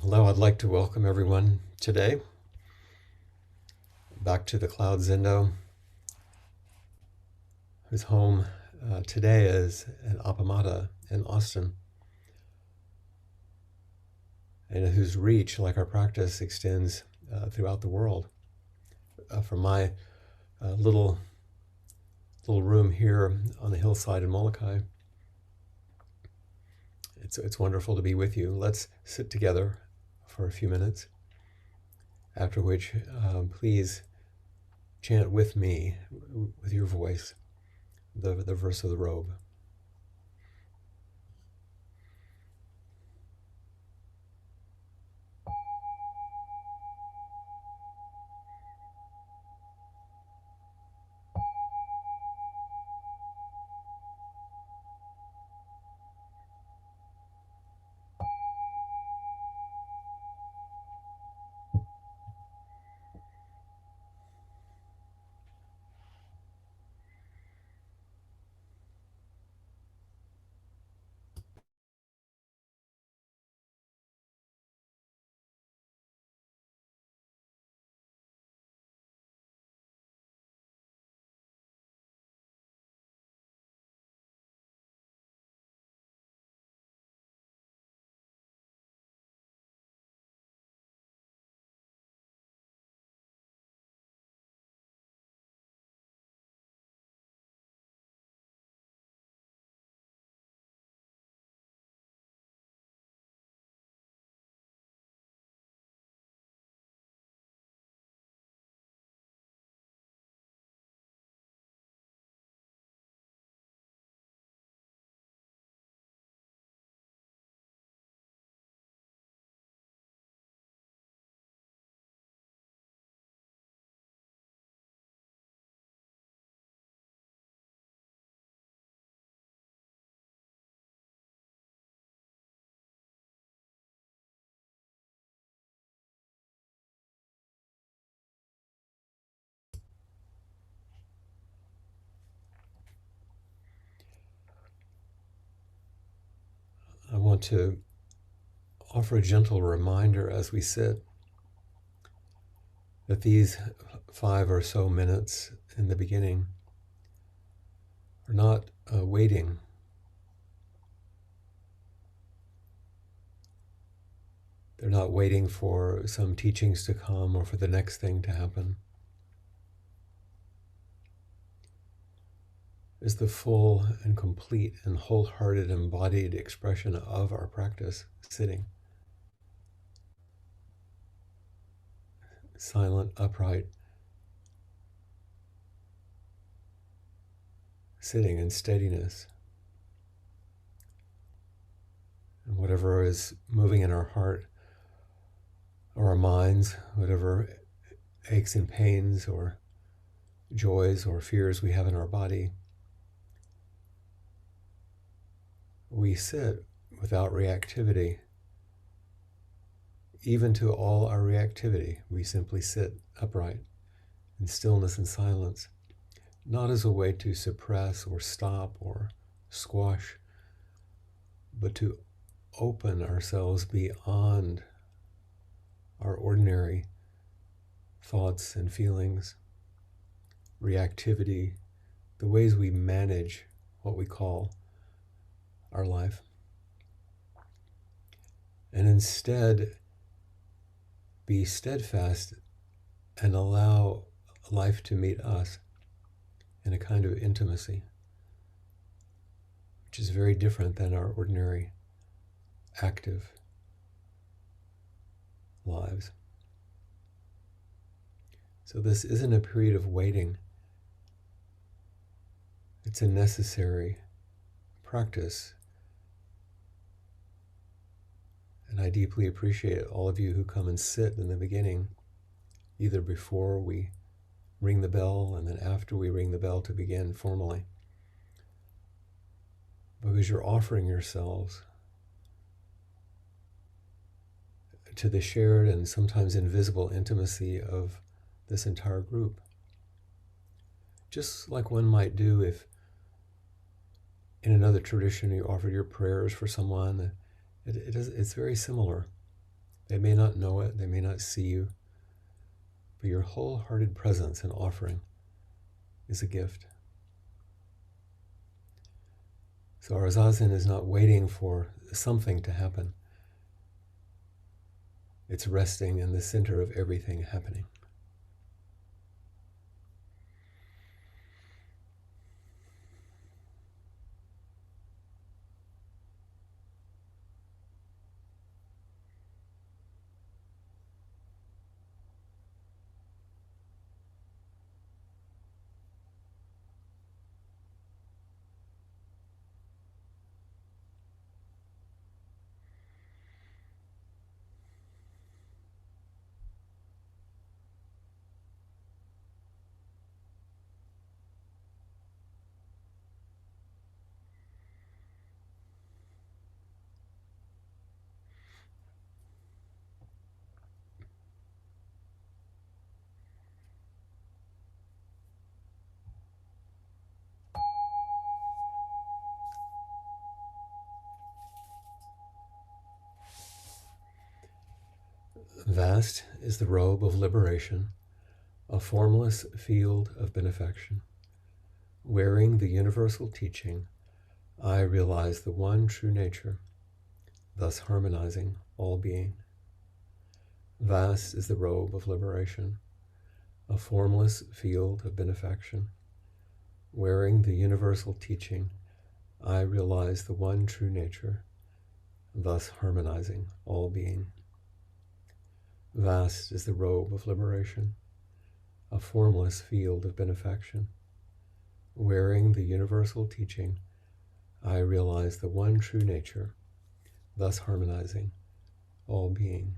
Hello, I'd like to welcome everyone today back to the Cloud Zendo, whose home today is in Appamata in Austin, and whose reach, like our practice, extends throughout the world. From my little room here on the hillside in Molokai, it's wonderful to be with you. Let's sit together for a few minutes, after which please chant with me, with your voice, the verse of the robe. I want to offer a gentle reminder as we sit that these 5 or so minutes in the beginning are not waiting. They're not waiting for some teachings to come or for the next thing to happen. It's the full and complete and wholehearted embodied expression of our practice, sitting, silent, upright, sitting in steadiness. And whatever is moving in our heart or our minds, whatever aches and pains or joys or fears we have in our body, we sit without reactivity. Even to all our reactivity, we simply sit upright in stillness and silence, not as a way to suppress or stop or squash, but to open ourselves beyond our ordinary thoughts and feelings, reactivity, the ways we manage what we call our life. And instead, be steadfast and allow life to meet us in a kind of intimacy, which is very different than our ordinary active lives. So this isn't a period of waiting. It's a necessary practice. And I deeply appreciate all of you who come and sit in the beginning, either before we ring the bell and then after we ring the bell to begin formally. Because you're offering yourselves to the shared and sometimes invisible intimacy of this entire group. Just like one might do if in another tradition you offered your prayers for someone. It's very similar. They may not know it, they may not see you, but your wholehearted presence and offering is a gift. So our zazen is not waiting for something to happen. It's resting in the center of everything happening. Vast is the robe of liberation, a formless field of benefaction. Wearing the universal teaching, I realize the one true nature, thus harmonizing all being. Vast is the robe of liberation, a formless field of benefaction. Wearing the universal teaching, I realize the one true nature, thus harmonizing all being. Vast is the robe of liberation, a formless field of benefaction. Wearing the universal teaching, I realize the one true nature, thus harmonizing all being.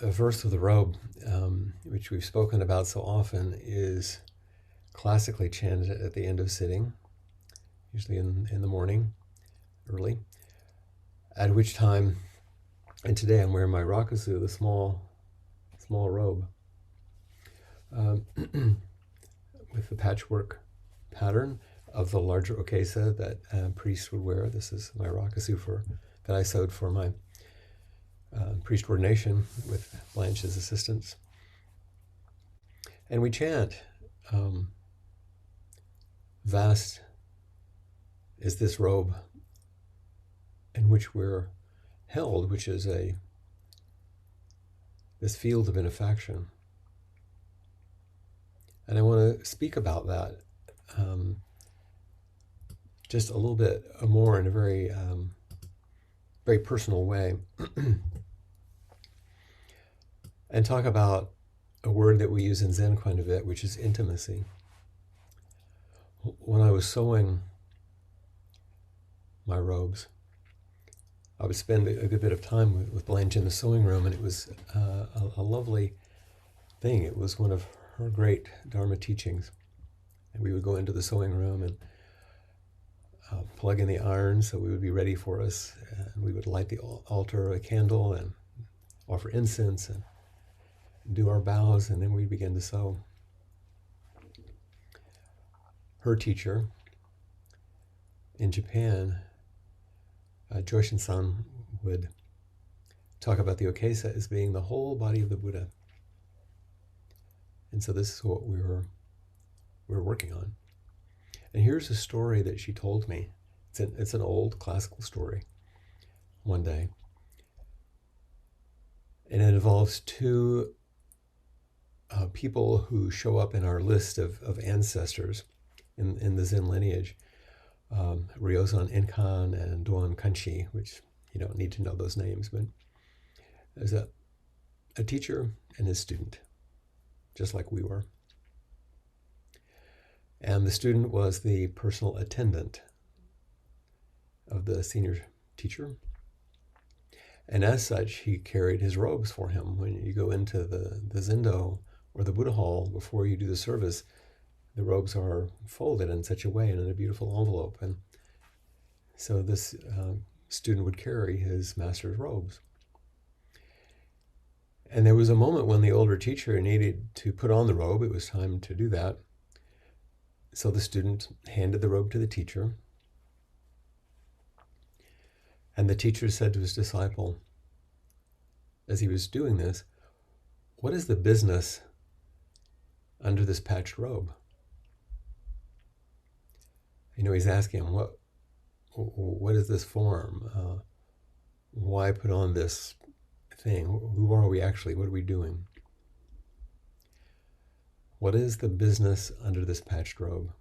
A verse of the robe, which we've spoken about so often, is classically chanted at the end of sitting, usually in the morning, early, at which time, and today I'm wearing my rakusu, the small robe, with the patchwork pattern of the larger okesa that priests would wear. This is my rakusu that I sewed for my priest ordination with Blanche's assistance. And we chant, vast is this robe in which we're held, which is this field of benefaction. And I want to speak about that just a little bit more in a very, very personal way. And talk about a word that we use in Zen quite a bit, which is intimacy. When I was sewing my robes, I would spend a good bit of time with Blanche in the sewing room, and it was a lovely thing. It was one of her great Dharma teachings. And we would go into the sewing room and plug in the iron so we would be ready for us. And we would light the altar, a candle, and offer incense and do our bows, and then we begin to sew. Her teacher in Japan, Joshin-san, would talk about the okesa as being the whole body of the Buddha. And so this is what we were working on. And here's a story that she told me. It's an old classical story one day. And it involves two people who show up in our list of ancestors in the Zen lineage, Ryozan Enkan and Doan Kanchi, which you don't need to know those names, but there's a teacher and his student, just like we were. And the student was the personal attendant of the senior teacher. And as such, he carried his robes for him. When you go into the zendo or the Buddha hall before you do the service, the robes are folded in such a way and in a beautiful envelope. And so this student would carry his master's robes. And there was a moment when the older teacher needed to put on the robe. It was time to do that. So the student handed the robe to the teacher. And the teacher said to his disciple, as he was doing this, "What is the business under this patched robe?" He's asking him, what is this form? Why put on this thing? Who are we actually? What are we doing? What is the business under this patched robe?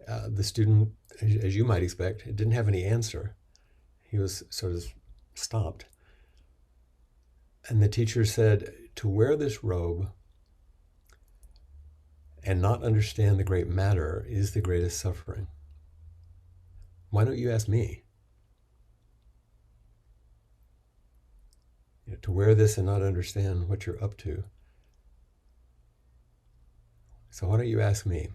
The student, as you might expect, didn't have any answer. He was sort of stopped. And the teacher said, to wear this robe and not understand the great matter is the greatest suffering. Why don't you ask me? To wear this and not understand what you're up to. So why don't you ask me?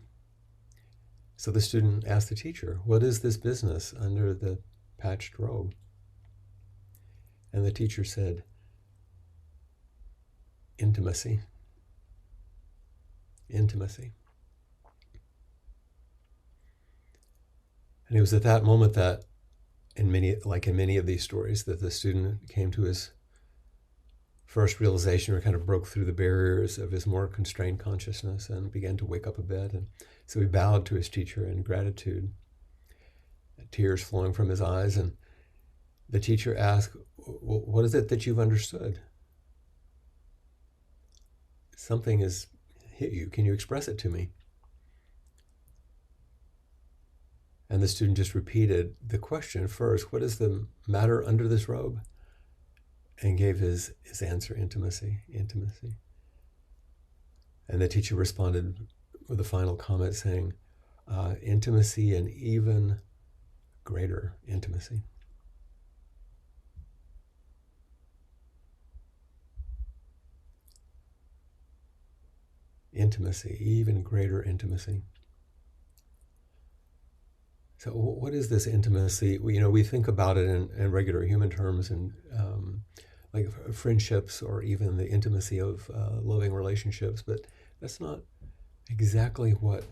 So the student asked the teacher, what is this business under the patched robe? And the teacher said, intimacy. Intimacy. And it was at that moment that, in many of these stories, that the student came to his first realization, or kind of broke through the barriers of his more constrained consciousness and began to wake up a bit. And so he bowed to his teacher in gratitude, tears flowing from his eyes. And the teacher asked, what is it that you've understood? Something has hit you. Can you express it to me? And the student just repeated the question first, what is the matter under this robe? And gave his answer, intimacy, intimacy. And the teacher responded with a final comment saying, intimacy and even greater intimacy. Intimacy, even greater intimacy. So what is this intimacy? We think about it in regular human terms, and like friendships, or even the intimacy of loving relationships, but that's not exactly what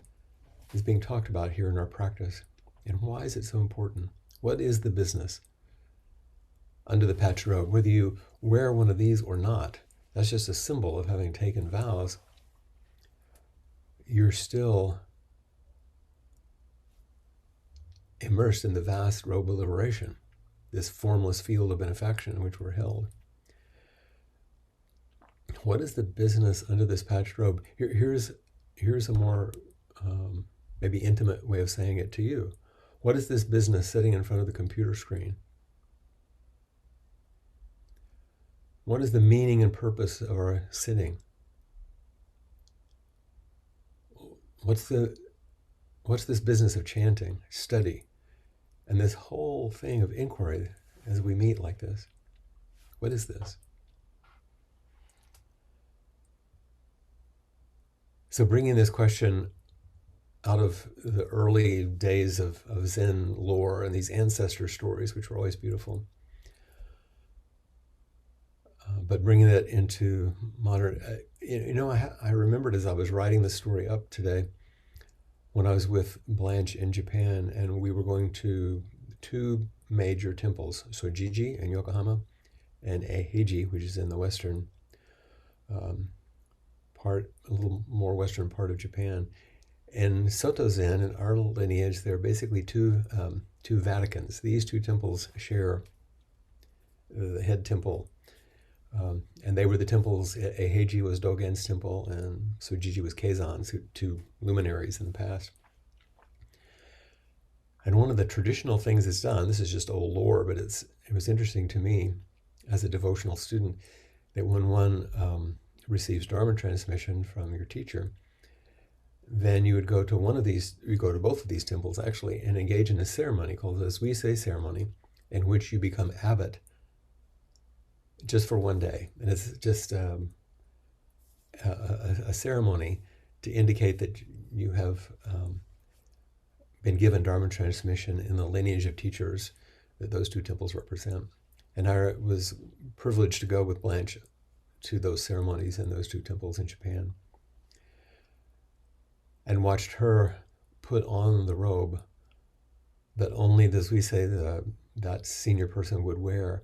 is being talked about here in our practice. And why is it so important? What is the business under the patched robe? Whether you wear one of these or not, that's just a symbol of having taken vows. You're still immersed in the vast robe of liberation, this formless field of benefaction in which we're held. What is the business under this patched robe? Here's a more maybe intimate way of saying it to you. What is this business sitting in front of the computer screen? What is the meaning and purpose of our sitting? What's this business of chanting, study, and this whole thing of inquiry as we meet like this? What is this? So bringing this question out of the early days of Zen lore and these ancestor stories, which were always beautiful, but bringing that into modern, I remembered as I was writing this story up today, when I was with Blanche in Japan, and we were going to two major temples, so Jiji in Yokohama, and Eheiji, which is in the western part, a little more western part of Japan. In Soto Zen, in our lineage, there are basically two Vaticans. These two temples share the head temple. And they were the temples. Eheiji was Dogen's temple, and Sojiji was Keizan's, two luminaries in the past. And one of the traditional things it's done, this is just old lore, but it was interesting to me as a devotional student, that when one receives Dharma transmission from your teacher, then you would go to you go to both of these temples actually, and engage in a ceremony called the Suisei ceremony, in which you become abbot just for one day. And it's just a ceremony to indicate that you have been given Dharma transmission in the lineage of teachers that those two temples represent. And I was privileged to go with Blanche to those ceremonies in those two temples in Japan and watched her put on the robe that only, as we say, that senior person would wear.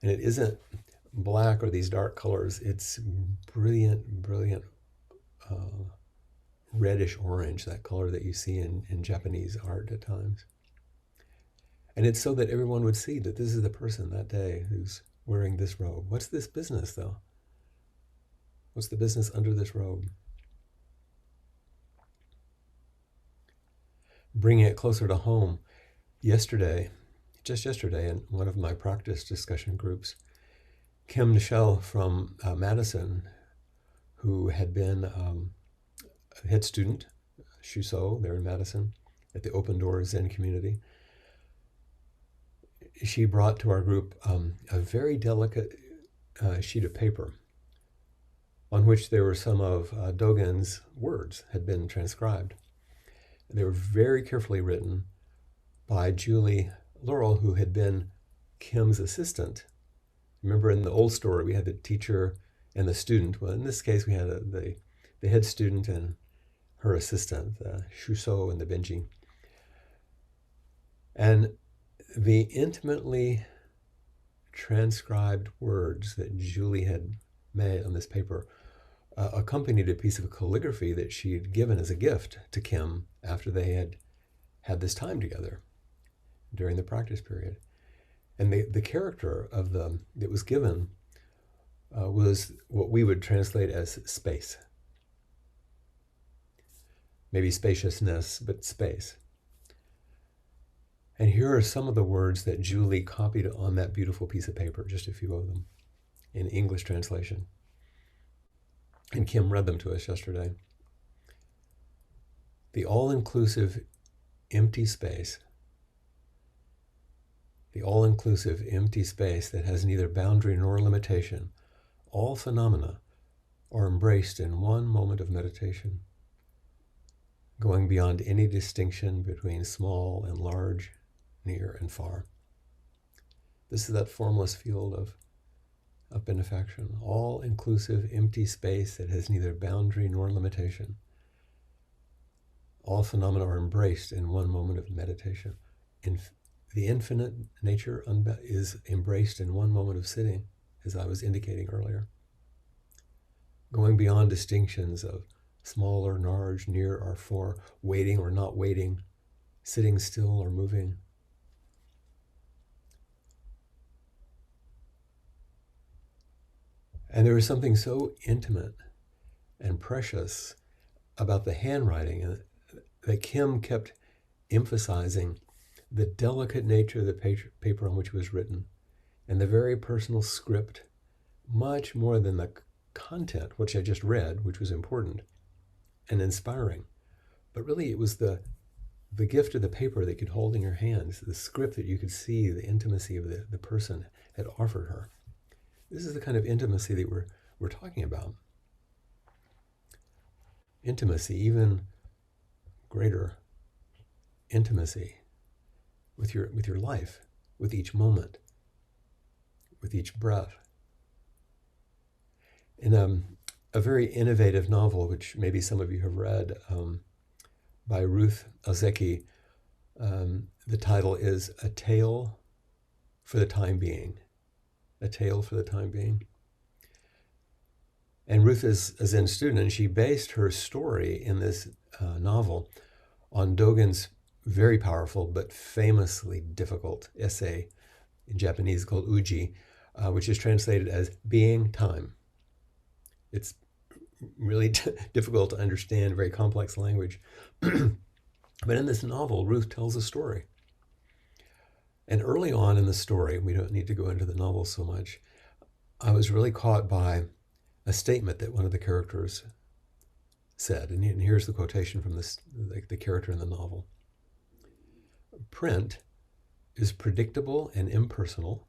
And it isn't black or these dark colors. It's brilliant reddish orange, that color that you see in Japanese art at times. And it's so that everyone would see that this is the person that day who's wearing this robe. What's this business, though? What's the business under this robe? Bringing it closer to home, just yesterday, in one of my practice discussion groups, Kim Nichelle from Madison, who had been a head student, Shuso, there in Madison, at the Open Doors Zen community, she brought to our group a very delicate sheet of paper on which there were some of Dogen's words had been transcribed. They were very carefully written by Julie Laurel, who had been Kim's assistant. Remember in the old story, we had the teacher and the student. Well, in this case, we had the head student and her assistant, the Shuso and the Benji. And the intimately transcribed words that Julie had made on this paper accompanied a piece of calligraphy that she had given as a gift to Kim after they had had this time together during the practice period. And the character of that was given was what we would translate as space. Maybe spaciousness, but space. And here are some of the words that Julie copied on that beautiful piece of paper, just a few of them, in English translation. And Kim read them to us yesterday. The all-inclusive empty space, the all-inclusive empty space that has neither boundary nor limitation, all phenomena are embraced in one moment of meditation, going beyond any distinction between small and large, near and far. This is that formless field of benefaction, all-inclusive empty space that has neither boundary nor limitation. All phenomena are embraced in one moment of meditation. The infinite nature is embraced in one moment of sitting, as I was indicating earlier. Going beyond distinctions of small or large, near or far, waiting or not waiting, sitting still or moving. And there was something so intimate and precious about the handwriting that Kim kept emphasizing the delicate nature of the paper on which it was written and the very personal script, much more than the content, which I just read, which was important and inspiring. But really it was the gift of the paper that you could hold in your hands, the script that you could see, the intimacy of the person had offered her. This is the kind of intimacy that we're talking about. Intimacy, even greater intimacy with your life, with each moment, with each breath. In a very innovative novel, which maybe some of you have read, by Ruth Ozeki, the title is A Tale for the Time Being. A Tale for the Time Being. And Ruth is a Zen student, and she based her story in this novel on Dogen's very powerful but famously difficult essay in Japanese called Uji, which is translated as Being Time. It's really difficult to understand, very complex language. But in this novel, Ruth tells a story. And early on in the story, we don't need to go into the novel so much, I was really caught by a statement that one of the characters said. And here's the quotation from the character in the novel. Print is predictable and impersonal,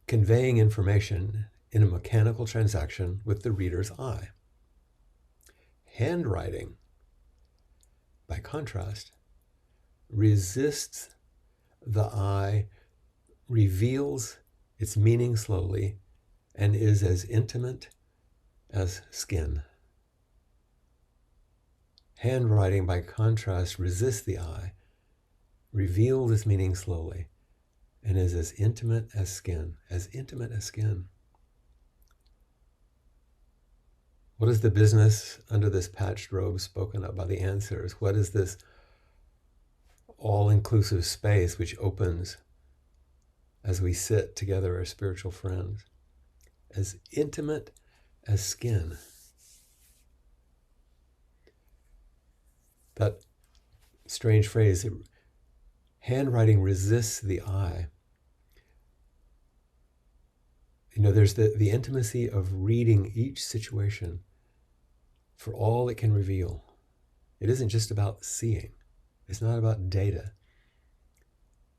conveying information in a mechanical transaction with the reader's eye. Handwriting, by contrast, resists the eye, reveals its meaning slowly, and is as intimate as skin. Handwriting, by contrast, resists the eye, reveals its meaning slowly, and is as intimate as skin, as intimate as skin. What is the business under this patched robe spoken of by the answers? What is this all-inclusive space which opens as we sit together as spiritual friends? As intimate as skin. That strange phrase, handwriting resists the eye. There's the intimacy of reading each situation for all it can reveal. It isn't just about seeing. It's not about data.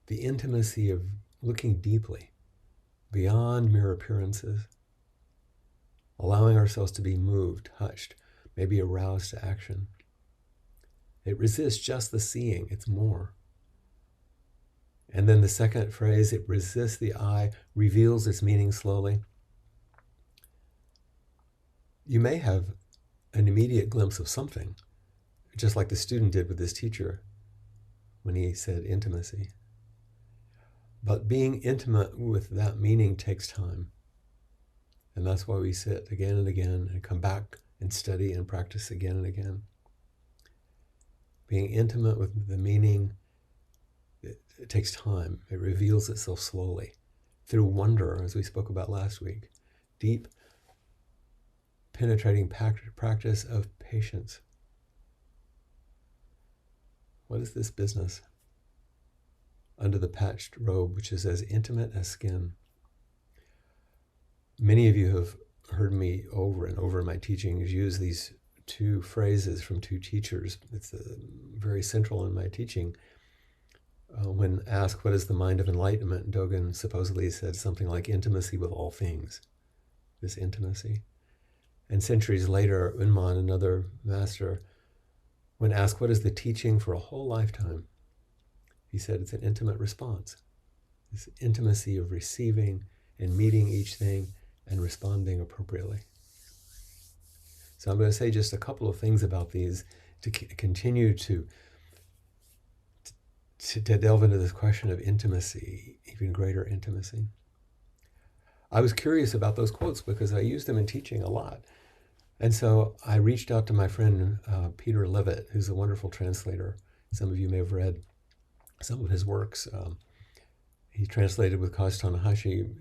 The intimacy of looking deeply, beyond mere appearances, allowing ourselves to be moved, touched, maybe aroused to action. It resists just the seeing, it's more. And then the second phrase, it resists the eye, reveals its meaning slowly. You may have an immediate glimpse of something, just like the student did with his teacher when he said intimacy. But being intimate with that meaning takes time. And that's why we sit again and again and come back and study and practice again and again. Being intimate with the meaning, it takes time. It reveals itself slowly through wonder, as we spoke about last week. Deep, penetrating practice of patience. What is this business under the patched robe, which is as intimate as skin? Many of you have heard me over and over in my teachings use these two phrases from two teachers. It's very central in my teaching. When asked, what is the mind of enlightenment, Dogen supposedly said something like intimacy with all things. This intimacy. And centuries later, Unman, another master, when asked what is the teaching for a whole lifetime, he said it's an intimate response. This intimacy of receiving and meeting each thing and responding appropriately. So I'm going to say just a couple of things about these to continue to delve into this question of intimacy, even greater intimacy. I was curious about those quotes because I use them in teaching a lot. And so I reached out to my friend Peter Levitt, who's a wonderful translator. Some of you may have read some of his works. He translated with Koz Tanahashi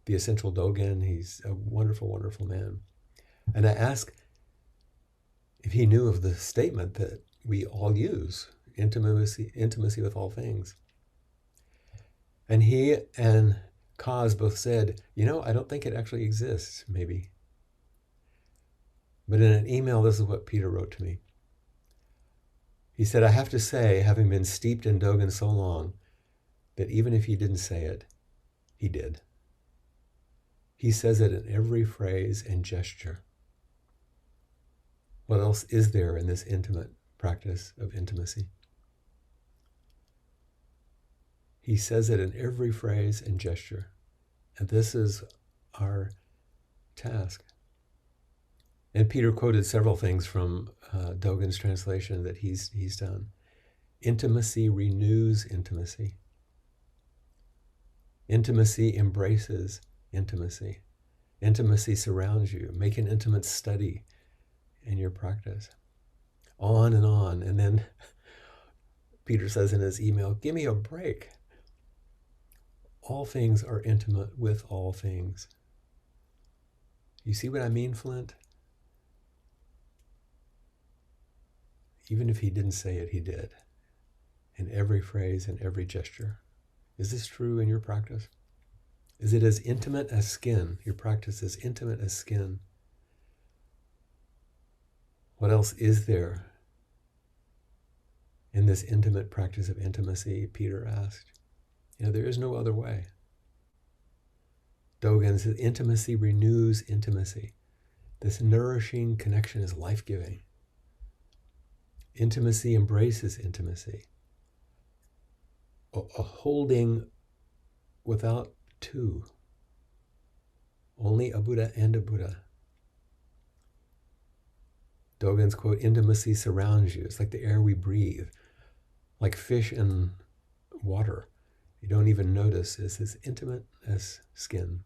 The Essential Dogen. He's a wonderful, wonderful man. And I asked if he knew of the statement that we all use, intimacy with all things. And he and Koz both said, I don't think it actually exists, maybe. But in an email, this is what Peter wrote to me. He said, I have to say, having been steeped in Dogen so long, that even if he didn't say it, he did. He says it in every phrase and gesture. What else is there in this intimate practice of intimacy? He says it in every phrase and gesture. And this is our task. And Peter quoted several things from Dogen's translation that he's done. Intimacy renews intimacy. Intimacy embraces intimacy. Intimacy surrounds you. Make an intimate study in your practice. On and on. And then Peter says in his email, give me a break. All things are intimate with all things. You see what I mean, Flint? Even if he didn't say it, he did. In every phrase and every gesture. Is this true in your practice? Is it as intimate as skin? Your practice is intimate as skin. What else is there in this intimate practice of intimacy? Peter asked. There is no other way. Dogen says intimacy renews intimacy. This nourishing connection is life-giving. Intimacy embraces intimacy. A holding without two. Only a Buddha and a Buddha. Dogen's quote, intimacy surrounds you. It's like the air we breathe, like fish in water. You don't even notice it's as intimate as skin.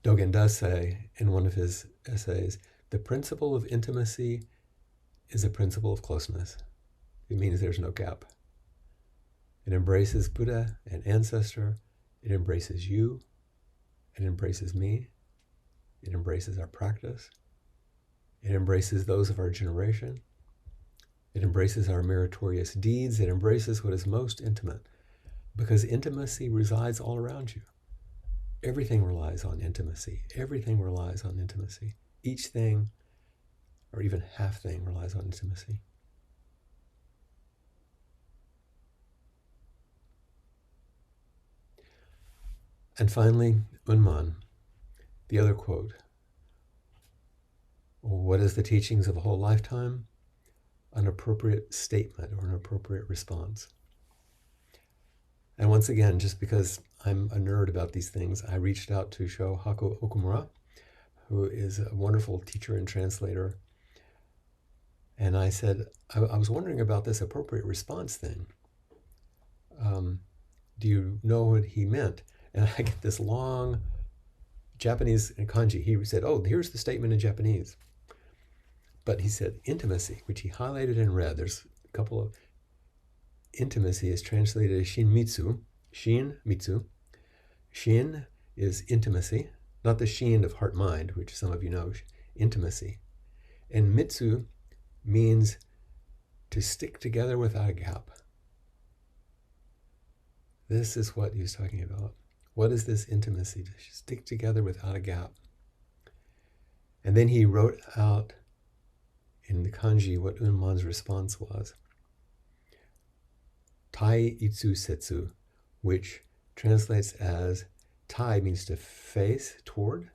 Dogen does say in one of his essays, the principle of intimacy is a principle of closeness. It means there's no gap. It embraces Buddha and ancestor. It embraces you. It embraces me. It embraces our practice. It embraces those of our generation. It embraces our meritorious deeds. It embraces what is most intimate, because intimacy resides all around you. Everything relies on intimacy. Everything relies on intimacy. Each thing, or even half thing, relies on intimacy. And finally, Unman, the other quote. What is the teachings of a whole lifetime? An appropriate statement or an appropriate response. And once again, just because I'm a nerd about these things, I reached out to Sho Haku Okumura, who is a wonderful teacher and translator. And I said, I was wondering about this appropriate response thing. Do you know what he meant? And I get this long Japanese kanji. He said, oh, here's the statement in Japanese. But he said intimacy, which he highlighted in red. There's a couple of intimacy is translated as shinmitsu. Shinmitsu. Shin is intimacy, not the shin of heart-mind, which some of you know, intimacy. And mitsu means to stick together without a gap. This is what he was talking about. What is this intimacy? To stick together without a gap. And then he wrote out in the kanji what Unman's response was. Tai itsu setsu, which translates as tai means to face toward,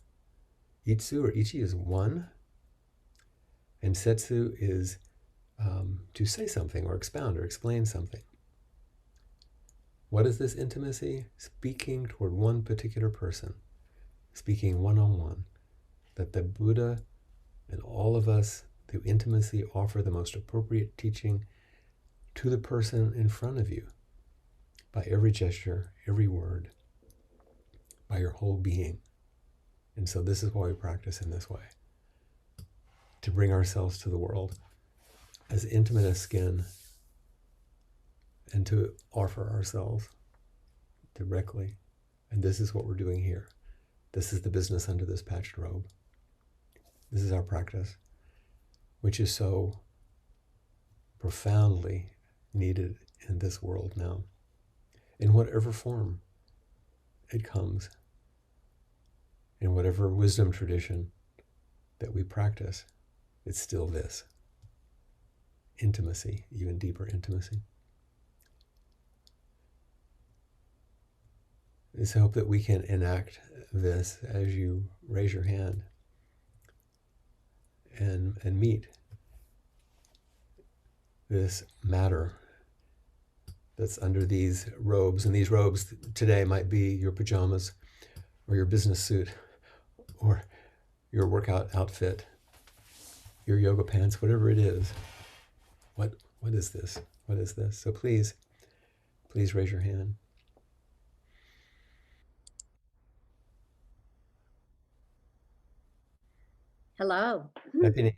itsu or ichi is one, and setsu is to say something or expound or explain something. What is this intimacy? Speaking toward one particular person, speaking one-on-one, that the Buddha and all of us through intimacy offer the most appropriate teaching to the person in front of you by every gesture, every word, by your whole being. And so this is why we practice in this way, to bring ourselves to the world as intimate as skin and to offer ourselves directly. And this is what we're doing here. This is the business under this patched robe. This is our practice, which is so profoundly needed in this world now, in whatever form it comes, in whatever wisdom tradition that we practice, it's still this intimacy, even deeper intimacy. It's a hope that we can enact this as you raise your hand and meet this matter that's under these robes. And these robes today might be your pajamas or your business suit or your workout outfit, your yoga pants, whatever it is. What is this? What is this? So please raise your hand. Hello. Happy.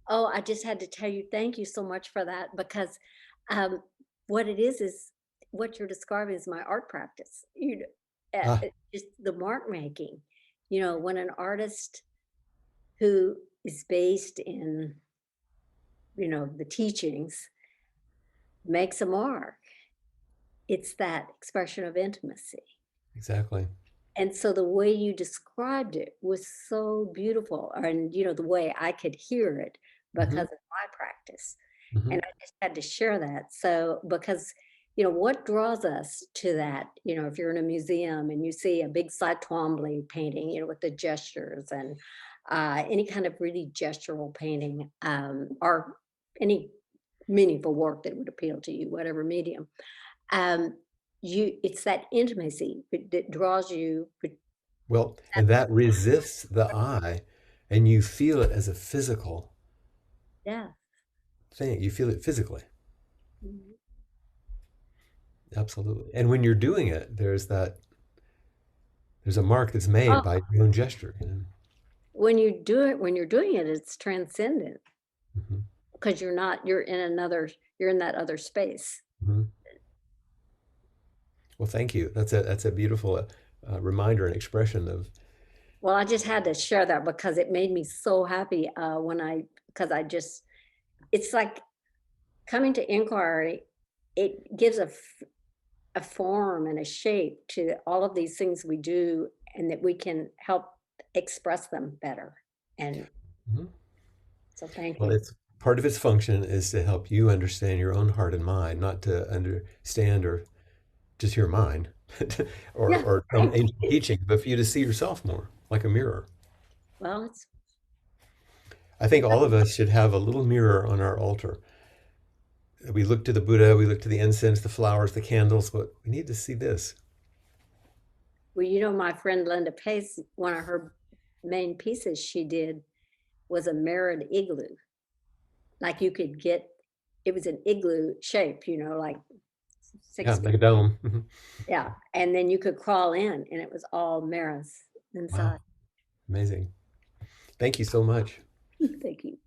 Oh, I just had to tell you, thank you so much for that because what it is what you're describing is my art practice. It's just the mark making. When an artist who is based in, the teachings makes a mark, it's that expression of intimacy. Exactly. And so the way you described it was so beautiful. And, the way I could hear it because of my practice. Mm-hmm. And I just had to share that. So, because, what draws us to that, if you're in a museum and you see a big Cy Twombly painting, with the gestures and any kind of really gestural painting or any meaningful work that would appeal to you, whatever medium. Um, it's that intimacy that draws you, but Well, that and that resists the eye, and you feel it as a physical yeah. thing. You feel it physically. Mhm. Absolutely. And when you're doing it, there's a mark that's made Oh, by your own gesture, you know. when you're doing it, it's transcendent Hmm. because you're in that other space. Hmm. Well, thank you. That's a beautiful reminder and expression of. Well, I just had to share that because it made me so happy, because I just it's like coming to inquiry, it gives a form and a shape to all of these things we do and that we can help express them better. And Mhm. so thank Well, you. it's part of its function is to help you understand your own heart and mind, not to understand or just your mind Yeah, or some right. ancient teaching, but for you to see yourself more like a mirror. Well, it's I think all of us should have a little mirror on our altar. We look to the Buddha, we look to the incense, the flowers, the candles, but we need to see this. well, my friend Linda Pace, one of her main pieces she did was a mirrored igloo. Like you could get, it was an igloo shape, like Yeah, 6 feet. like a dome. Mhm. Yeah. And then you could crawl in and it was all mirrors inside. Wow, amazing. Thank you so much. Thank you.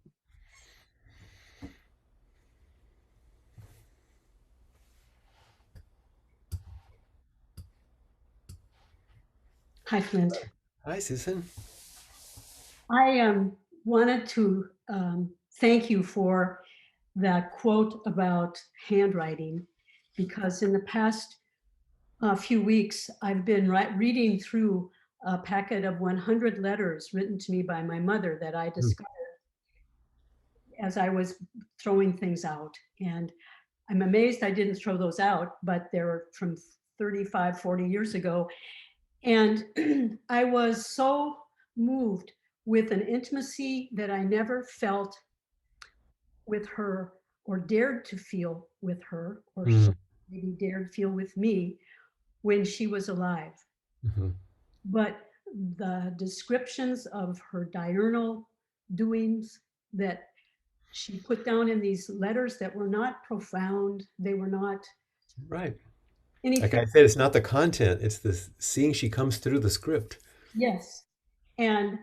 Hi, Flint. Hi, Susan. I wanted to thank you for that quote about handwriting, because in the past few weeks, I've been reading through a packet of 100 letters written to me by my mother that I Mm. discovered as I was throwing things out. And I'm amazed I didn't throw those out, but they're from 35, 40 years ago. And I was so moved with an intimacy that I never felt with her or dared to feel with her, or she Mm. maybe dared feel with me when she was alive. Hmm. But the descriptions of her diurnal doings that she put down in these letters that were not profound, they were not Right. Like anything. I said, it's not the content, it's the seeing she comes through the script. Yes. And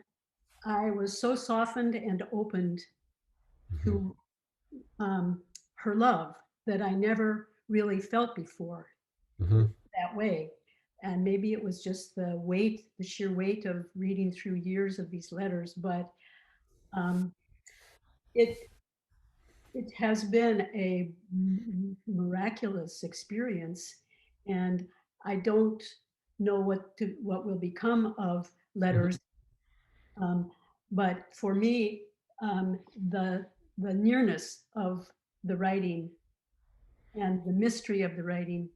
I was so softened and opened Hmm. to her love that I never really felt before Hmm. that way. And maybe it was just the weight, the sheer weight of reading through years of these letters, but um, it it has been a miraculous experience, and I don't know what will become of Hmm. letters. Um, but for me, um, the the nearness of the writing and the mystery of the writing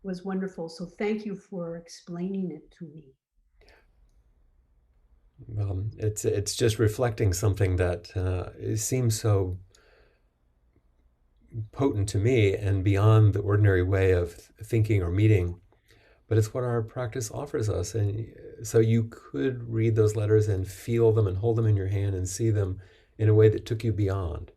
was wonderful. So thank you for explaining it to me. It's just reflecting something that it seems so potent to me and beyond the ordinary way of thinking or meeting, but it's what our practice offers us. And so you could read those letters and feel them and hold them in your hand and see them in a way that took you beyond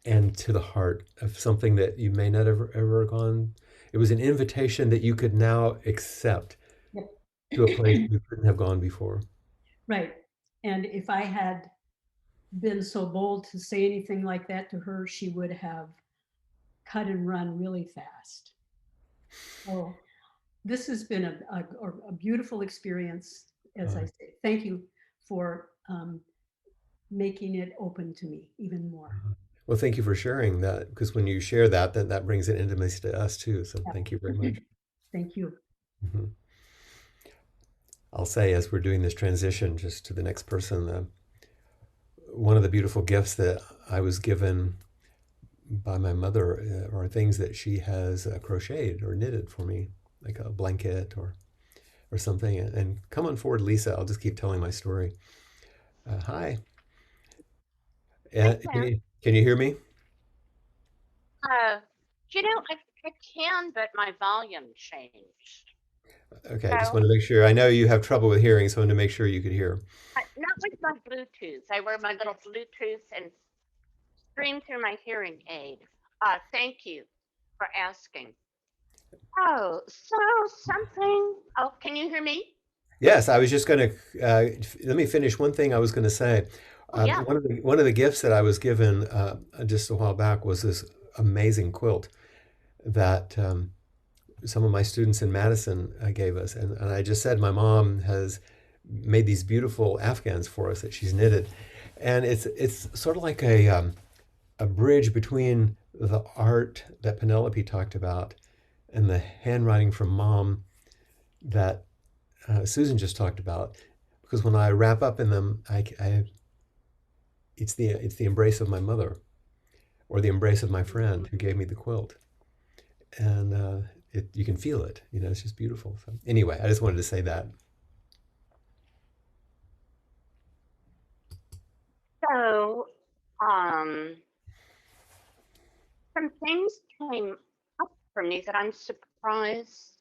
and to the heart of something that you may not have ever gone. It was an invitation that you could now accept Yep. to a place you couldn't have gone before. Right. And if I had been so bold to say anything like that to her, she would have cut and run really fast. So this has been a beautiful experience, as I Uh, say. Thank you for making it open to me even more. well, thank you for sharing that because when you share that, then that brings an intimacy to us too. So thank you very Yeah. much. Thank you. Mhm. I'll say as we're doing this transition just to the next person, one of the beautiful gifts that I was given by my mother are things that she has crocheted or knitted for me, like a blanket or something. And come on forward, Lisa. I'll just keep telling my story. Hi. Hi, Can Clint. you hear me? Uh, I I can, but my volume changed. Okay, just So, want to make sure. I know you have trouble with hearing, so I wanted to make sure you could hear. not with my Bluetooth. I wear my little Bluetooth and stream through my hearing aid. Thank you for asking. Oh, so something. Oh, can you hear me? Yes, I was just going to let me finish one thing I was going to say. Oh, yeah. One of the gifts that I was given just a while back was this amazing quilt that some of my students in Madison gave us, and I just said my mom has made these beautiful Afghans for us that she's knitted, and it's sort of like a bridge between the art that Penelope talked about and the handwriting from mom that Susan just talked about. Because when I wrap up in them, it's the embrace of my mother or the embrace of my friend who gave me the quilt, and you can feel it. It's just beautiful. So anyway, I just wanted to say that. So, um, some things came up for me that I'm surprised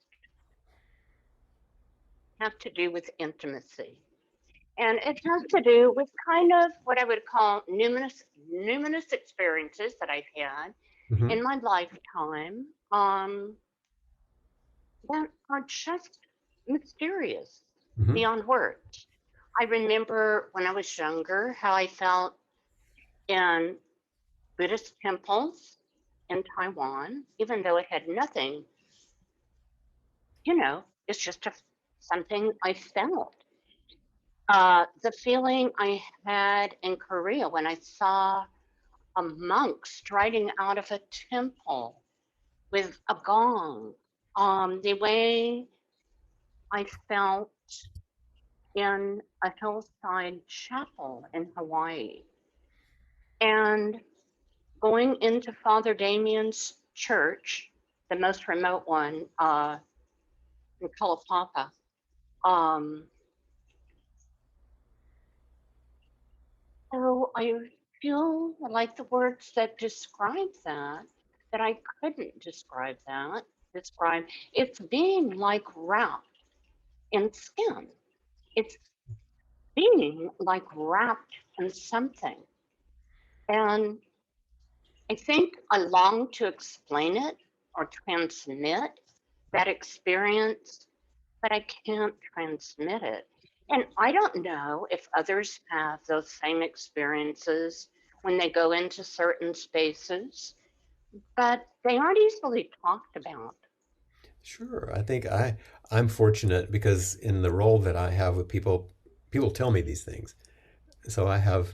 have to do with intimacy. And it has to do with kind of what I would call numinous experiences that I've had Hmm. in my lifetime that are just mysterious Hmm. beyond words. I remember when I was younger how I felt in Buddhist temples in Taiwan, even though it had nothing, it's just something I felt. The feeling I had in Korea when I saw a monk striding out of a temple with a gong, the way I felt in a hillside chapel in Hawaii. And going into Father Damien's church, the most remote one in Kalapapa, um, so I feel like the words that describe that I couldn't describe, it's being like wrapped in skin. It's being like wrapped in something. And I think I long to explain it or transmit that experience, but I can't transmit it. And I don't know if others have those same experiences when they go into certain spaces, but they aren't easily talked about. Sure. I think I'm fortunate because in the role that I have with people, people tell me these things. So I have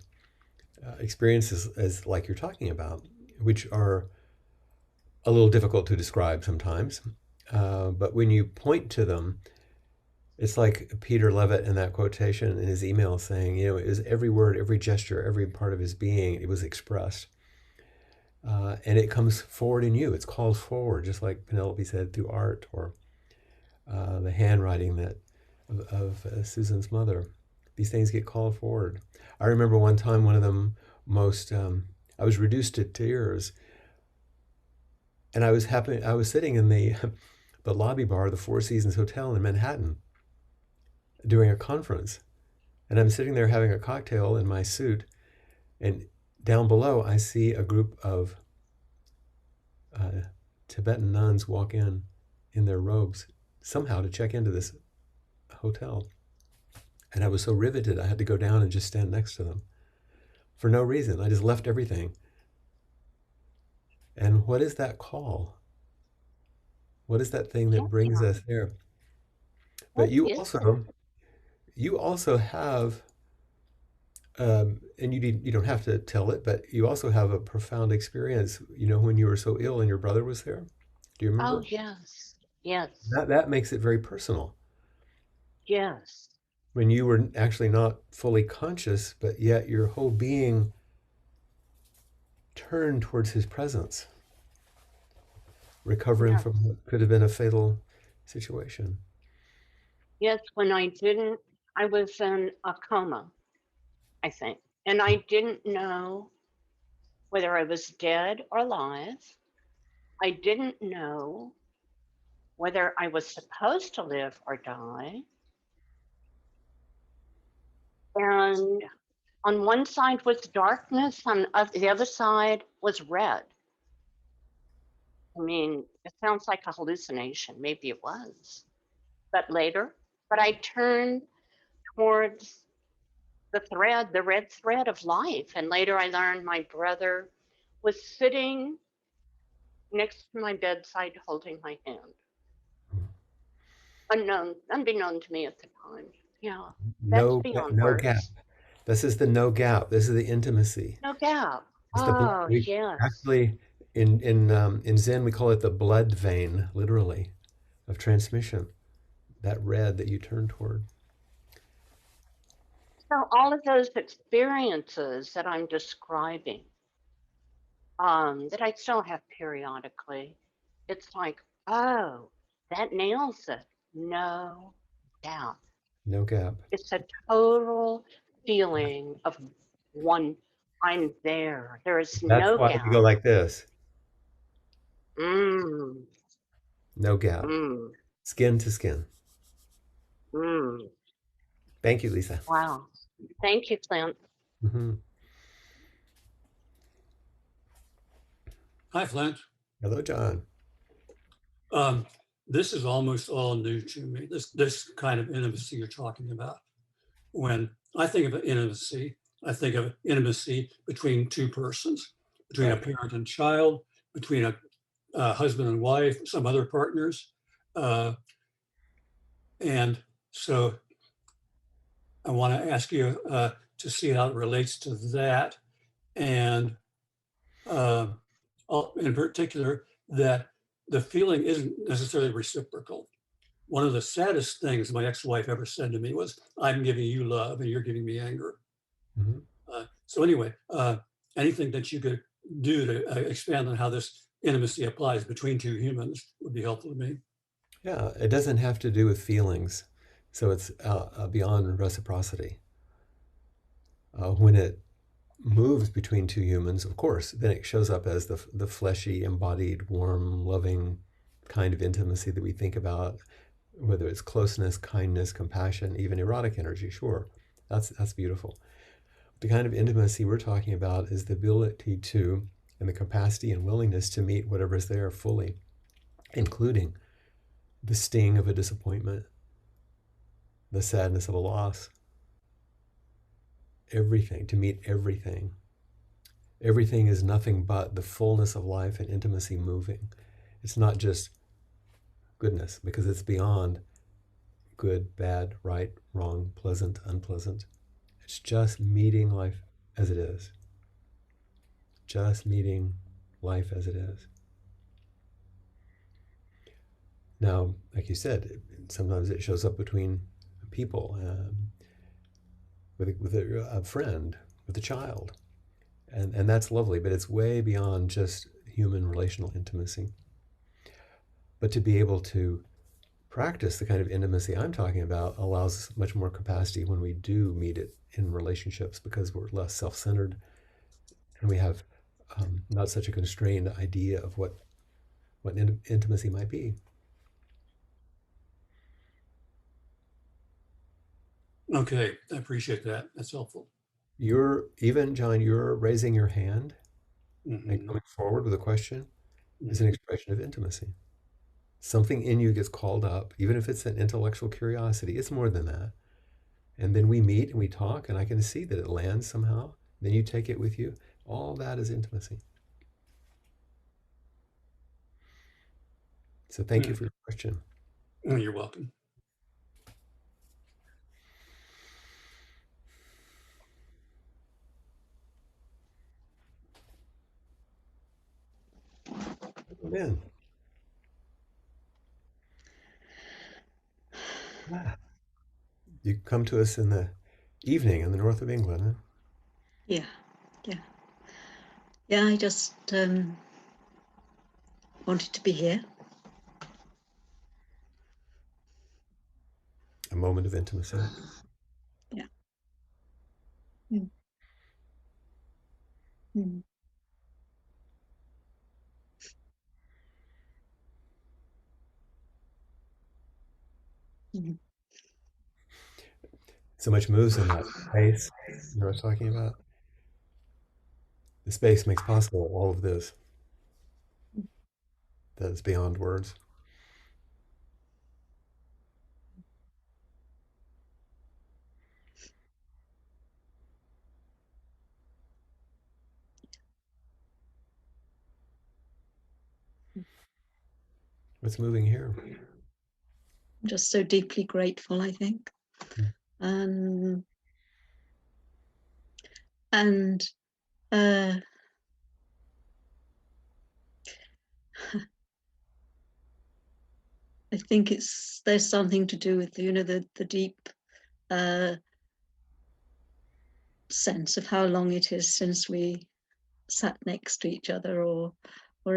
experiences as like you're talking about, which are a little difficult to describe sometimes. But when you point to them, it's like Peter Levitt in that quotation in his email saying, it was every word, every gesture, every part of his being, it was expressed. And it comes forward in you. It's called forward, just like Penelope said, through art or the handwriting of Susan's mother. These things get called forward. I remember one time, one of them most, I was reduced to tears, and I was sitting in the lobby bar of the Four Seasons Hotel in Manhattan during a conference, and I'm sitting there having a cocktail in my suit, and down below I see a group of uh, Tibetan nuns walk in their robes somehow to check into this hotel. And I was so riveted, I had to go down and just stand next to them for no reason. I just left everything. And what is that call? What is that thing that brings Yeah, us there? But what is it? you also have, and you don't have to tell it, but you also have a profound experience. When you were so ill and your brother was there. Do you Oh, remember? yes, yes, That makes it very personal. yes, When you were actually not fully conscious, but yet your whole being turned towards his presence, recovering yes, from what could have been a fatal situation. yes. When I was in a coma, I think, and I didn't know whether I was dead or alive. I didn't know whether I was supposed to live or die. And on one side was darkness, on the other side was red. I mean, it sounds like a hallucination. Maybe it was. But later, but I turned towards the red thread of life. And later I learned my brother was sitting next to my bedside holding my hand. Unbeknown to me at the time. Yeah, that's beyond No gap. words. This is the no gap. This is the intimacy. No gap. It's the blood. Oh, We yes. actually in Zen we call it the blood vein, literally, of transmission. That red that you turn toward. So all of those experiences that I'm describing, that I still have periodically, it's like, oh, that nails it. No doubt. No gap. It's a total feeling of one, I'm there. There is That's no why we go gap. like this. Mm, No gap. mm, Skin to skin. mm. Thank you, Lisa. Wow. Thank you, Flint. Hmm. Hi, Flint. Hello, John. This is almost all new to me. This kind of intimacy you're talking about. When I think of intimacy, I think of intimacy between two persons, between a parent and child, between a husband and wife, some other partners, uh, and so I want to ask you to see how it relates to that, and uh, in particular that the feeling isn't necessarily reciprocal. One of the saddest things my ex-wife ever said to me was, "I'm giving you love and you're giving me anger." Hmm. So anyway, anything that you could do to expand on how this intimacy applies between two humans would be helpful to me. Yeah, it doesn't have to do with feelings, so it's beyond reciprocity. When it moves between two humans, of course, then it shows up as the fleshy, embodied, warm, loving kind of intimacy that we think about, whether it's closeness, kindness, compassion, even erotic energy. Sure, that's beautiful. The kind of intimacy we're talking about is the ability to, and the capacity and willingness to meet whatever's there fully, including the sting of a disappointment, the sadness of a loss, everything, to meet everything. Everything is nothing but the fullness of life and intimacy moving. It's not just goodness, because it's beyond good, bad, right, wrong, pleasant, unpleasant. It's just meeting life as it is. Just meeting life as it is. Now, like you said, sometimes it shows up between people, with a friend, with a child. And that's lovely, but it's way beyond just human relational intimacy. But to be able to practice the kind of intimacy I'm talking about allows us much more capacity when we do meet it in relationships, because we're less self centered and we have not such a constrained idea of what intimacy might be. Okay, I appreciate that. That's helpful. John, you're raising your hand and Hmm. coming forward with a question is an Hmm. expression of intimacy. Something in you gets called up, even if it's an intellectual curiosity, it's more than that. And then we meet and we talk, and I can see that it lands somehow. Then you take it with you. All that is intimacy. So thank you Yeah. for your question. You're welcome. Man, ah, you come to us in the evening in the north of England, huh? Yeah, yeah, yeah. I just wanted to be here. A moment of intimacy. Yeah. Mm. Mm. Mhm. So much moves in that space you know what I was talking about. The space makes possible all of this that is beyond words. What's moving here? I'm just so deeply grateful, I think. Um, and uh, I think there's something to do with the deep sense of how long it is since we sat next to each other or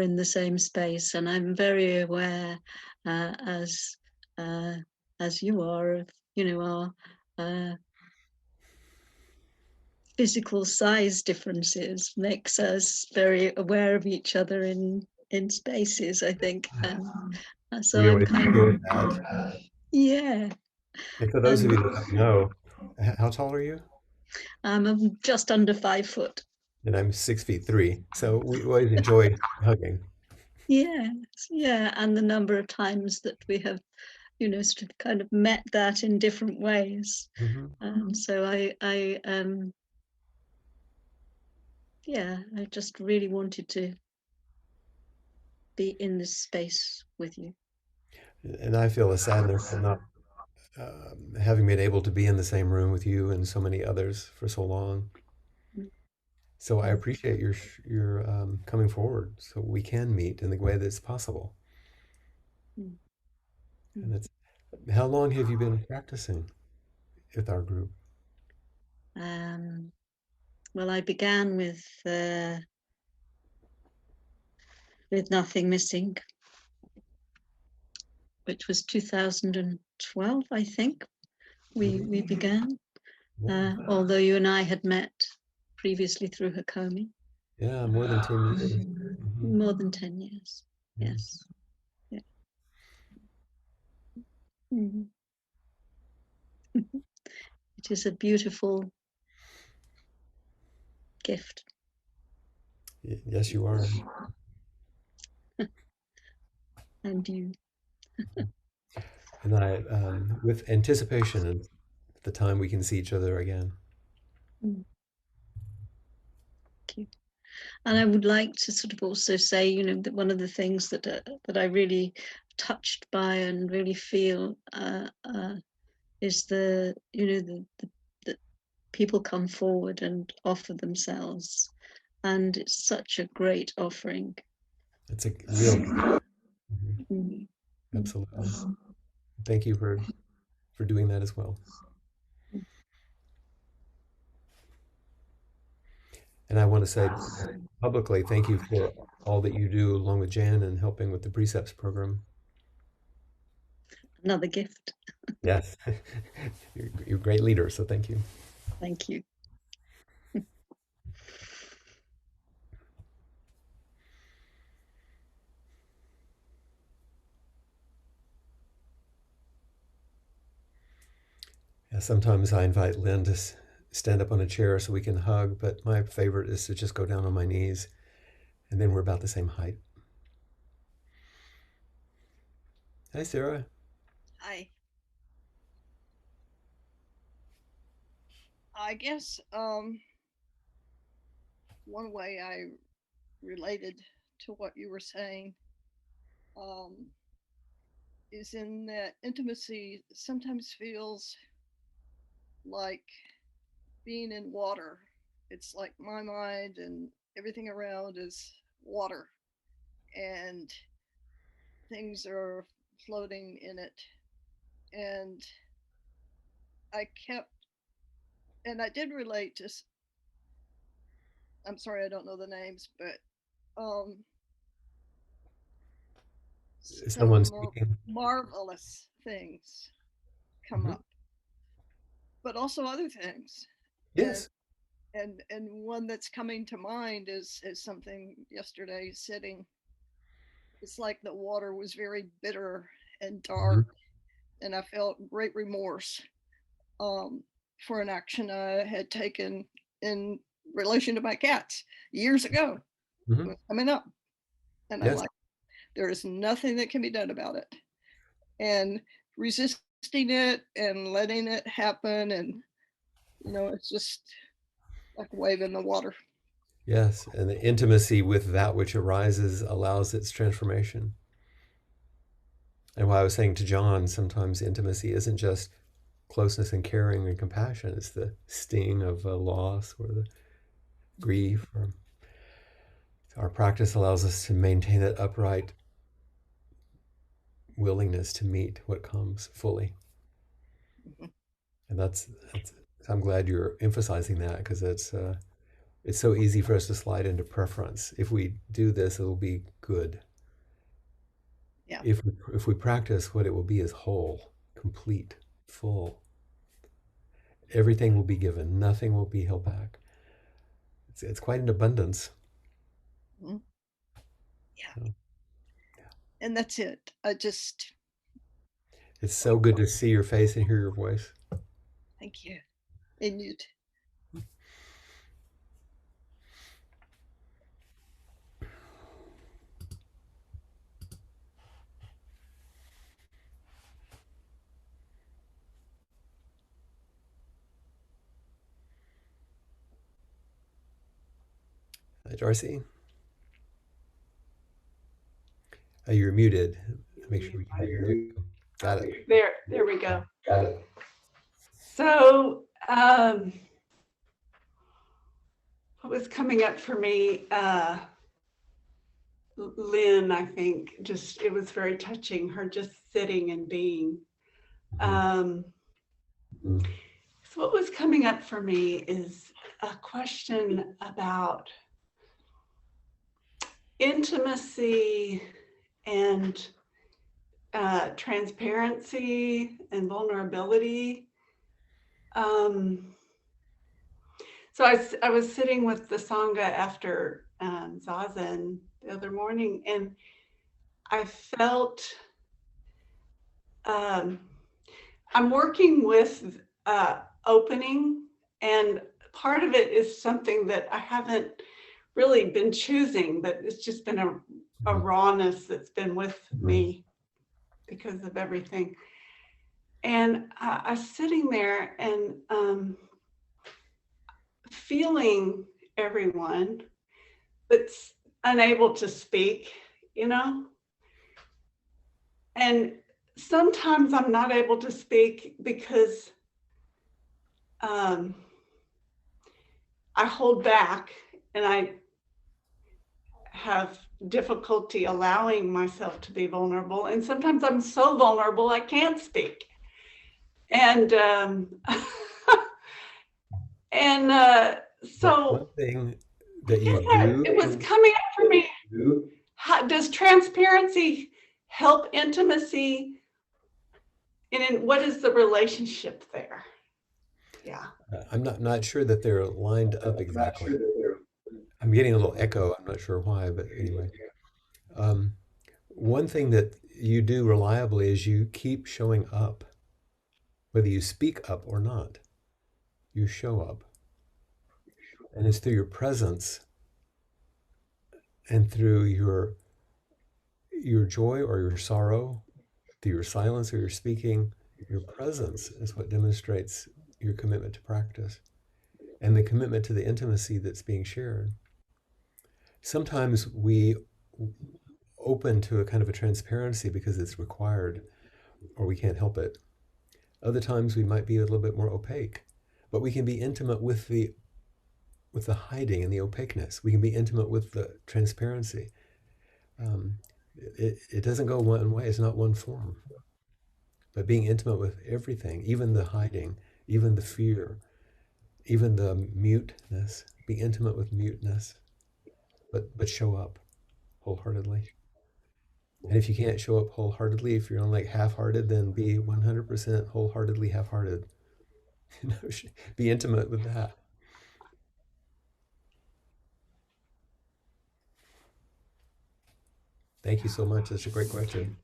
in the same space, and I'm very aware, uh, as uh, as you are, of our physical size differences makes us very aware of each other in spaces, I think, and so We I'm always kind feel of that. yeah, And for those of and you that don't know, how tall are you? I'm just under 5 foot. And I'm 6 feet 3. So we always enjoy hugging. Yes, yeah, and the number of times that we have, sort of kind of met that in different ways. Hmm. And so I just really wanted to be in this space with you. And I feel a sadness at not having been able to be in the same room with you and so many others for so long. So I appreciate your coming forward so we can meet in the way that's possible. And it's how long have you been practicing with our group? Um, well, I began with Nothing Missing, which was 2012, I think. We began, Yeah, although you and I had met previously through Hakomi. yeah, more than 10 years. Hmm. More than 10 years. Yeah. Yes. Yeah. Mhm. It is a beautiful gift. Yes, you are. And you. And with anticipation and the time we can see each other again. Mm, thank you. And I would like to sort of also say, that one of the things that I really touched by and really feel is the people come forward and offer themselves, and it's such a great offering. It's a real gift. Mhm. Mm. Absolutely. Thank you for doing that as well. And I want to say publicly, thank you for all that you do along with Jan and helping with the precepts program. Another gift. Yes, you're a great leader, so thank you. Thank you. Yeah, sometimes I invite Lynn to stand up on a chair so we can hug, but my favorite is to just go down on my knees, and then we're about the same height. Hi, Sarah. Hi. I guess one way I related to what you were saying um, is in that intimacy sometimes feels like being in water. It's like my mind and everything around is water, and things are floating in it. And I kept, and I did relate to, I'm sorry, I don't know the names, but Is someone some speaking? marvelous things come Mhm. up, but also other things. And Yes. one that's coming to mind is something yesterday sitting. It's like the water was very bitter and Mhm. dark, and I felt great remorse for an action I had taken in relation to my cats years ago. Mhm. It was coming up. And I'm Yes. like, there is nothing that can be done about it. And resisting it and letting it happen, and it's just like a wave in the water. Yes. And the intimacy with that which arises allows its transformation. And what I was saying to John, sometimes intimacy isn't just closeness and caring and compassion, it's the sting of a loss or the grief. Or our practice allows us to maintain that upright willingness to meet what comes fully. Mhm. And that's I'm glad you're emphasizing that, because it's so easy for us to slide into preference. If we do this, it'll be good. Yeah. If we practice, what it will be is whole, complete, full. Everything will be given. Nothing will be held back. It's quite an abundance. Mhm. Yeah. So, And that's it. it's so good to see your face and hear your voice. Thank you. And you Darcy, you're muted. Make sure we can hear you. Got it. There we go. Got it. So, what was coming up for me, Lynn, I think, it was very touching, her just sitting and being. So what was coming up for me is a question about intimacy and transparency and vulnerability. So I was sitting with the Sangha after Zazen the other morning, and I felt I'm working with opening, and part of it is something that I haven't really been choosing, but it's just been a rawness that's been with me because of everything. And I was sitting there and feeling everyone, but unable to speak, And sometimes I'm not able to speak because I hold back, and I have difficulty allowing myself to be vulnerable. And sometimes I'm so vulnerable I can't speak. And so one thing that you do, it was coming up for me. Does transparency help intimacy? And what is the relationship there? Yeah. I'm not sure that they're lined up exactly. I'm getting a little echo. I'm not sure why, but anyway. One thing that you do reliably is you keep showing up. Whether you speak up or not, you show up. And it's through your presence and through your joy or your sorrow, through your silence or your speaking, your presence is what demonstrates your commitment to practice and the commitment to the intimacy that's being shared. Sometimes we open to a kind of a transparency because it's required or we can't help it. Other times we might be a little bit more opaque, but we can be intimate with the hiding and the opaqueness. We can be intimate with the transparency. It doesn't go one way. It's not one form. But being intimate with everything, even the hiding, even the fear, even the muteness, be intimate with muteness, but show up wholeheartedly. And if you can't show up wholeheartedly, if you're only like half-hearted, then be 100% wholeheartedly half-hearted. Be intimate with that. Thank you so much. That's a great question.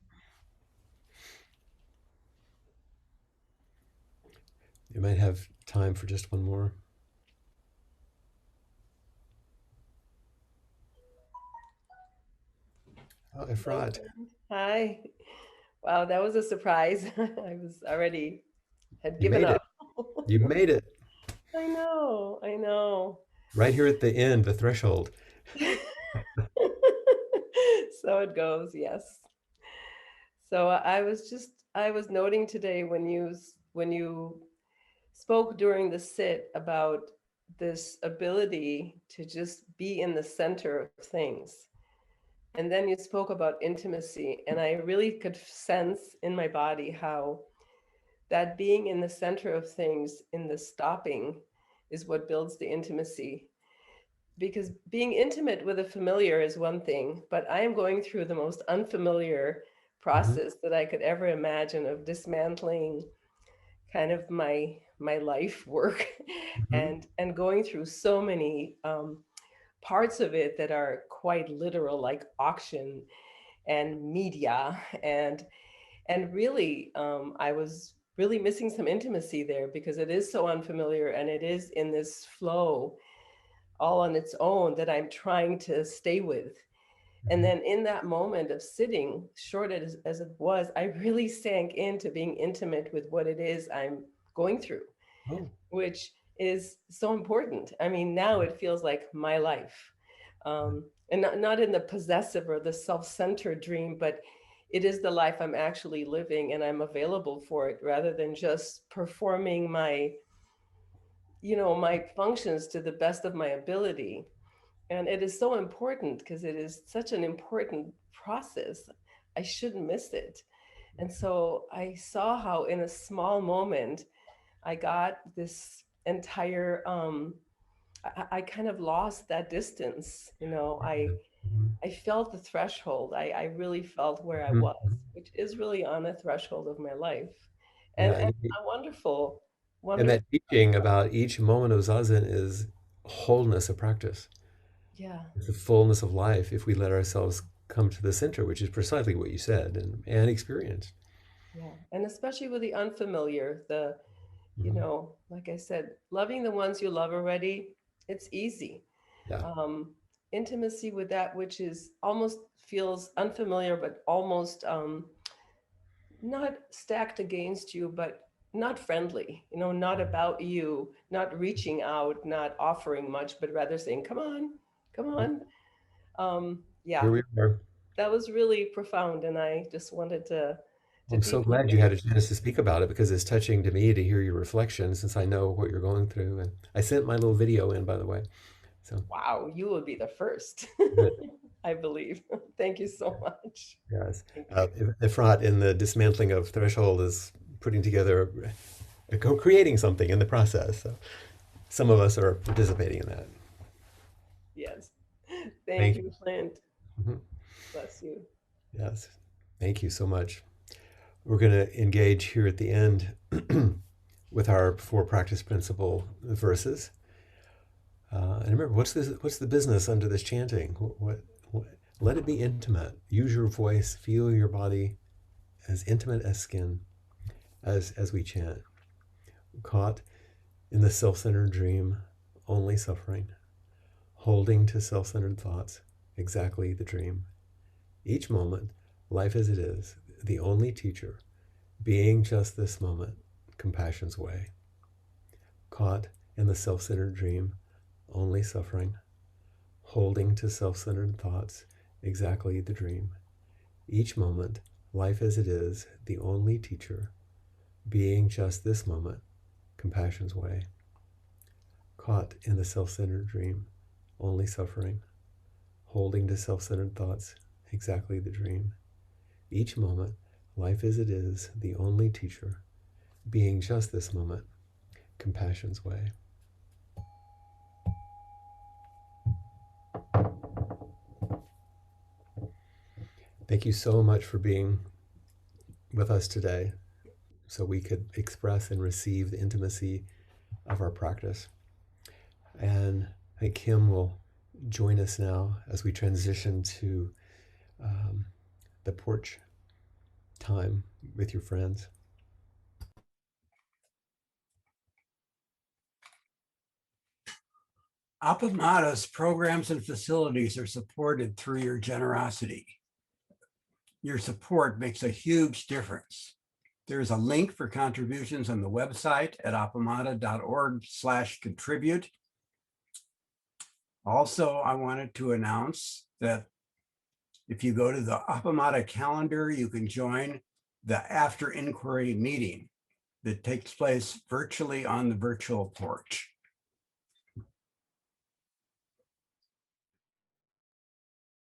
You might have time for just one more. Oh, Efrat, Hi. Wow, that was a surprise. I was already had you given made it. up. You made it. I know, I know. Right here at the end, the threshold. So it goes, yes. So I was noting today when when you spoke during the sit about this ability to just be in the center of things. And then you spoke about intimacy, and I really could sense in my body how that being in the center of things, in the stopping, is what builds the intimacy. Because being intimate with a familiar is one thing, but I am going through the most unfamiliar Mhm, process that I could ever imagine of dismantling kind of my life work mhm, and going through so many parts of it that are quite literal, like auction and media and really I was really missing some intimacy there because it is so unfamiliar and it is in this flow all on its own that I'm trying to stay with. And mhm. then in that moment of sitting, short as it was, I really sank into being intimate with what it is I'm going through, Oh, which is so important. I mean, now it feels like my life. And not in the possessive or the self centered dream, but it is the life I'm actually living and I'm available for it rather than just performing my functions to the best of my ability. And it is so important because it is such an important process. I shouldn't miss it. And so I saw how in a small moment I got this entire I kind of lost that distance. mhm, I felt the threshold. I really felt where I mhm, was, mhm. which is really on the threshold of my life. Yeah, And a wonderful, and wonderful, that teaching about each moment of zazen is wholeness of practice. yeah, It's the fullness of life if we let ourselves come to the center, which is precisely what you said and experience. yeah. And especially with the unfamiliar, Mhm. like I said, loving the ones you love already, it's easy. Yeah. Um, Intimacy with that which is almost feels unfamiliar, but almost not stacked against you, but not friendly, not about you, not reaching out, not offering much, but rather saying, come on, come Yeah. on. Here Yeah, we are. that was really profound. And I just wanted to I'm so deeply glad you had a chance to speak about it because it's touching to me to hear your reflection since I know what you're going through. And I sent my little video in, by the way. So wow, you will be the first, good. I believe. Thank you so much. Yes. Thank you. Efrat in the dismantling of threshold is putting together, co-creating something in the process. So some of us are participating in that. Yes. Thank Thank you. you, Flint. Mhm. Bless you. Yes. Thank you so much. We're going to engage here at the end with our four practice principle verses. And remember, what's the business under this chanting? What, let it be intimate. Use your voice. Feel your body as intimate as skin as we chant. Caught in the self-centered dream, only suffering. Holding to self-centered thoughts, exactly the dream. Each moment, life as it is, the only teacher, being just this moment, compassion's way. Caught in the self-centered dream, only suffering. Holding to self-centered thoughts, exactly the dream. Each moment, life as it is, the only teacher, being just this moment, compassion's way. Caught in the self-centered dream, only suffering. Holding to self-centered thoughts, exactly the dream. Each moment, life as it is, the only teacher, being just this moment, compassion's way. Thank you so much for being with us today so we could express and receive the intimacy of our practice. And I think Kim will join us now as we transition to um, the porch time with your friends. Apamata's programs and facilities are supported through your generosity. Your support makes a huge difference. There's a link for contributions on the website at apamata.org/contribute. Also, I wanted to announce that if you go to the Apamata calendar, you can join the after inquiry meeting that takes place virtually on the virtual porch.